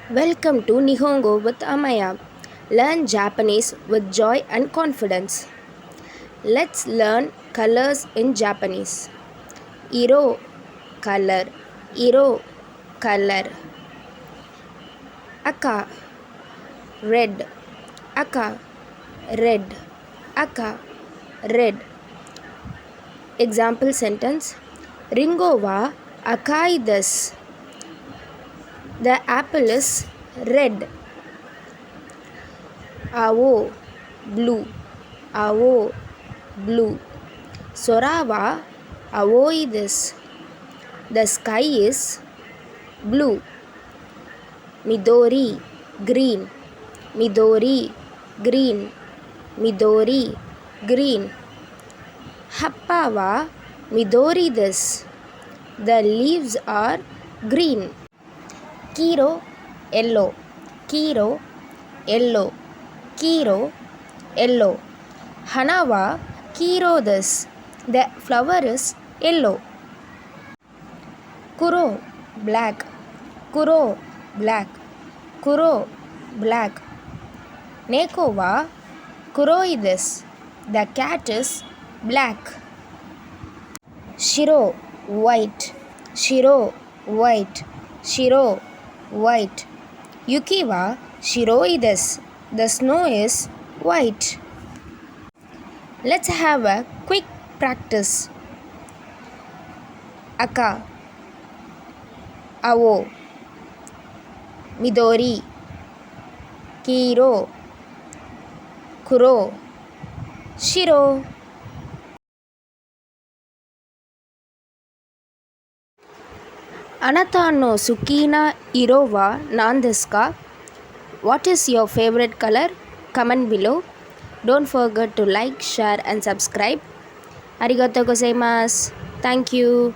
Welcome to Nihongo with Amaya. Learn Japanese with joy and confidence. Let's learn colors in Japanese. Iro, color. Iro, color. Aka, red. Aka, red. Aka, red. Example sentence. Ringo wa akai desu. The apple is red. Awo, blue. Awo, blue. Sora wa awoi desu. The sky is blue. Midori, green. Midori, green. Midori, green. Happa wa midori desu. The leaves are green. Kiro, yellow. Kiro, yellow. Kiro, yellow. Hana wa kiro desu. The flower is yellow. Kuro, black. Kuro, black. Kuro, black. Neko wa kuroi desu. The cat is black. Shiro, white. Shiro, white. Shiro, white. Yuki wa shiroi desu. The snow is white. Let's have a quick practice. Aka, awo, midori, kiro, kuro, shiro. Anata no suki na iro wa nan desu ka? What is your favorite color? Comment below. Don't forget to like, share and subscribe. Arigatou gozaimasu. Thank you.